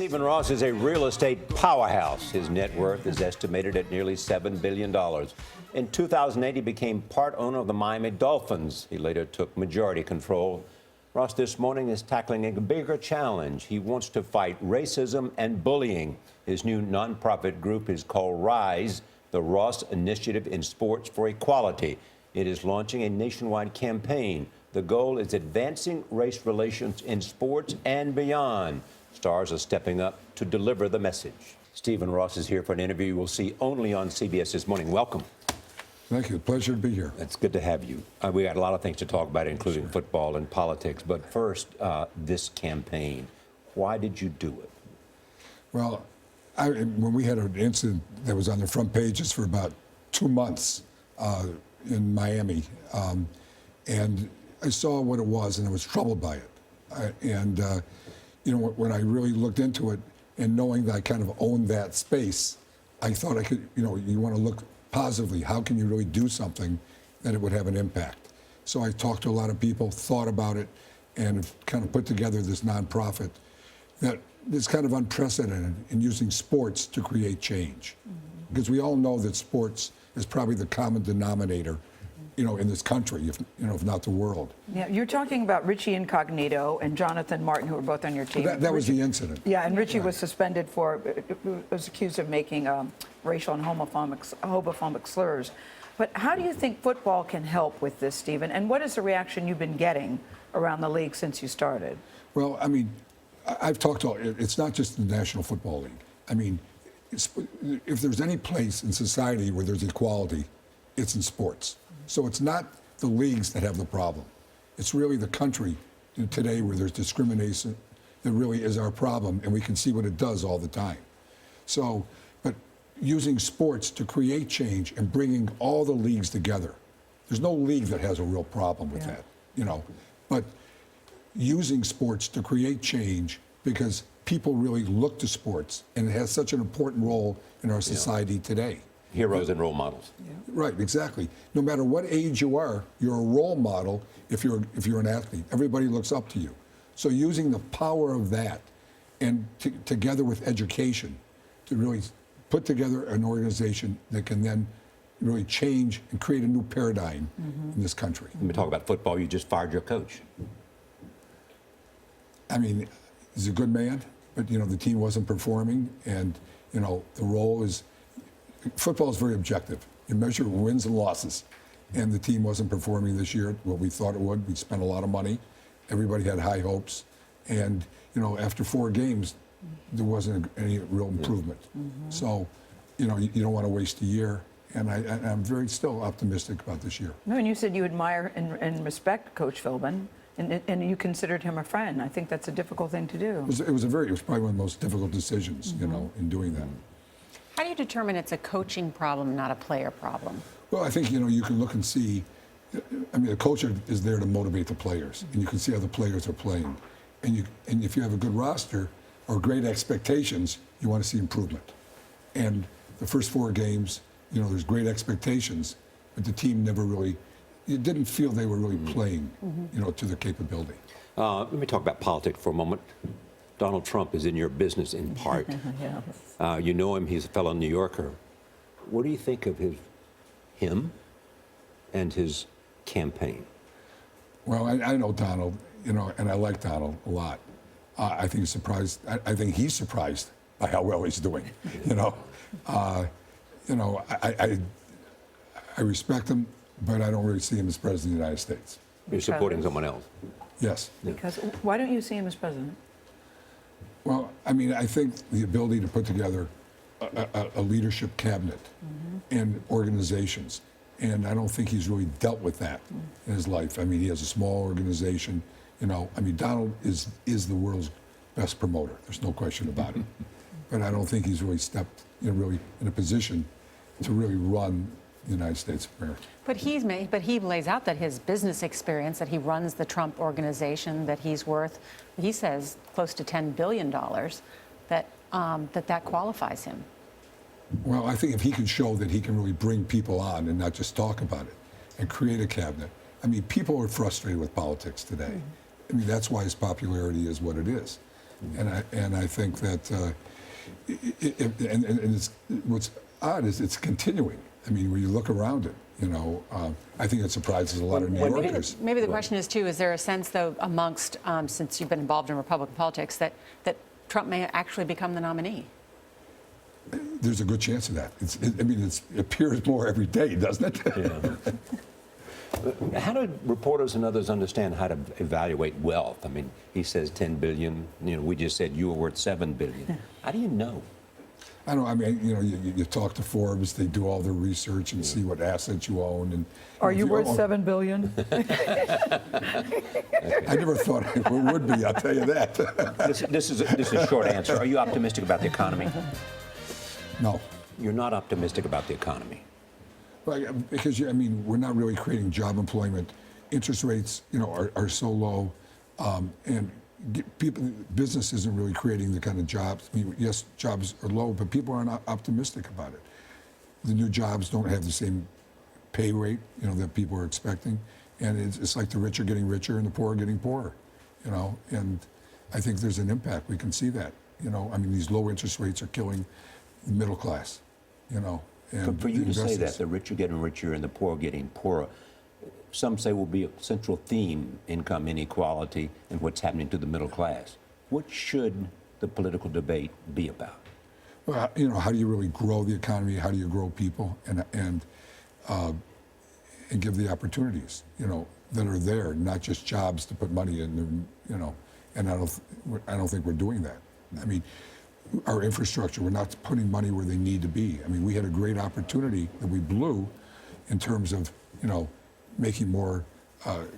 Stephen Ross is a real estate powerhouse. His net worth is estimated at nearly $7 billion. In 2008, he became part owner of the Miami Dolphins. He later took majority control. Ross this morning is tackling a bigger challenge. He wants to fight racism and bullying. His new nonprofit group is called RISE, the Ross Initiative in Sports for Equality. It is launching a nationwide campaign. The goal is advancing race relations in sports and beyond. Stars are stepping up to deliver the message. Stephen Ross is here for an interview you will see only on CBS This Morning. Welcome. Thank you. Pleasure to be here. It's good to have you. We got a lot of things to talk about, including football and politics. But first, this campaign. Why did you do it? Well, when we had an incident that was on the front pages for about 2 months in Miami, and I saw what it was, and I was troubled by it. You know, when I really looked into it, and knowing that I kind of owned that space, I thought I could, you know, you want to look positively. How can you really do something that it would have an impact? So I talked to a lot of people, thought about it, and kind of put together this nonprofit that is kind of unprecedented in using sports to create change. Because we all know that sports is probably the common denominator, you know, in this country, if not the world. Yeah, you're talking about Richie Incognito and Jonathan Martin, who were both on your team. That was the incident. Yeah, and Richie was suspended was accused of making racial and homophobic slurs. But how do you think football can help with this, Stephen? And what is the reaction you've been getting around the league since you started? Well, I mean, I've talked to, it's not just the National Football League. I mean, if there's any place in society where there's equality, it's in sports. So it's not the leagues that have the problem. It's really the country today where there's discrimination that really is our problem, and we can see what it does all the time. So, but using sports to create change and bringing all the leagues together, there's no league that has a real problem with that, you know. But using sports to create change because people really look to sports, and it has such an important role in our society today. Heroes and role models. Yeah. Right, exactly. No matter what age you are, you're a role model if you're an athlete. Everybody looks up to you. So using the power of that and together with education to really put together an organization that can then really change and create a new paradigm in this country. Let me talk about football. You just fired your coach. I mean, he's a good man, but, you know, the team wasn't performing, and, you know, the role is, football is very objective. You measure wins and losses, and the team wasn't performing this year what we thought it would. We spent a lot of money. Everybody had high hopes, and, you know, after 4 games, there wasn't any real improvement. So, you know, you don't want to waste a year, and I'm very still optimistic about this year. No, and you said you admire and respect Coach Philbin, and you considered him a friend. I think that's a difficult thing to do. It was probably one of the most difficult decisions, you know, in doing that. How do you determine it's a coaching problem, not a player problem? Well, I think, you know, you can look and see, I mean, the coach is there to motivate the players, and you can see how the players are playing. And if you have a good roster or great expectations, you want to see improvement. And the first 4 games, you know, there's great expectations, but the team never really, you didn't feel they were really playing, you know, to their capability. Let me talk about politics for a moment. Donald Trump is in your business in part. You know him, he's a fellow New Yorker. What do you think of him and his campaign? Well, I know Donald, you know, and I like Donald a lot. I think he's surprised by how well he's doing, you know. You know, I respect him, but I don't really see him as president of the United States. You're supporting someone else? Yes. Because why don't you see him as president? Well, I mean, I think the ability to put together a leadership cabinet and organizations, and I don't think he's really dealt with that in his life. I mean, he has a small organization, you know. I mean, Donald is the world's best promoter. There's no question about it. But I don't think he's really stepped, you know, really in a position to really run the United States of America. But he lays out that his business experience, that he runs the Trump organization, that he's worth, he says, close to $10 billion, that qualifies him. Well, I think if he can show that he can really bring people on and not just talk about it and create a cabinet. I mean, people are frustrated with politics today. I mean, that's why his popularity is what it is. And I think that what's odd is it's continuing. I mean, when you look around it, I think it surprises a lot of New Yorkers. Maybe the question is, too, is there a sense, though, amongst, since you've been involved in Republican politics, that Trump may actually become the nominee? There's a good chance of that. It appears more every day, doesn't it? Yeah. How do reporters and others understand how to evaluate wealth? I mean, he says 10 billion. We just said you were worth 7 billion. How do you know? I don't. I mean, you talk to Forbes. They do all their research and see what assets you own. And Are you worth own, $7 billion? I never thought it would be. I'll tell you that. This is a short answer. Are you optimistic about the economy? No. You're not optimistic about the economy. Well, because we're not really creating job employment. Interest rates, are so low, and business isn't really creating the kind of jobs. I mean, yes, jobs are low, but people aren't optimistic about it. The new jobs don't have the same pay rate, that people are expecting, and it's like the rich are getting richer and the poor are getting poorer, And I think there's an impact. We can see that. These low interest rates are killing the middle class, And For you to say that, investors. the rich are getting richer and the poor are getting poorer, some say will be a central theme, income inequality, and what's happening to the middle class. What should the political debate be about? Well, how do you really grow the economy? How do you grow people and give the opportunities, that are there, not just jobs to put money in, And I don't think we're doing that. I mean, our infrastructure, we're not putting money where they need to be. I mean, we had a great opportunity that we blew in terms of, making more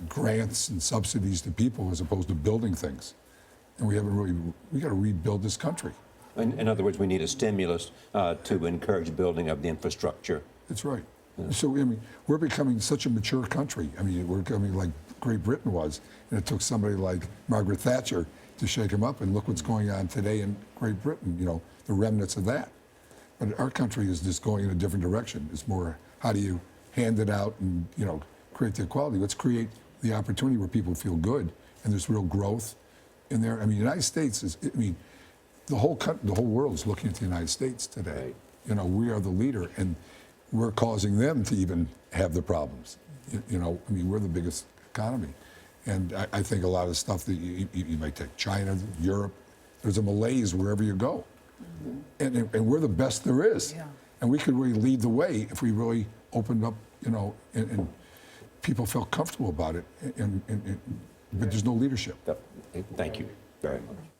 grants and subsidies to people as opposed to building things. And we got to rebuild this country. In other words, we need a stimulus to encourage building of the infrastructure. That's right. So, we're becoming such a mature country. We're becoming like Great Britain was, and it took somebody like Margaret Thatcher to shake them up, and look what's going on today in Great Britain, the remnants of that. But our country is just going in a different direction. It's more, how do you hand it out and, create the equality? Let's create the opportunity where people feel good and there's real growth in there. The United States is, the whole world is looking at the United States today. Right. We are the leader, and we're causing them to even have the problems. We're the biggest economy. And I think a lot of stuff that you might take China, Europe, there's a malaise wherever you go. And we're the best there is. Yeah. And we could really lead the way if we really opened up, and people felt comfortable about it. But there's no leadership. Thank you very much.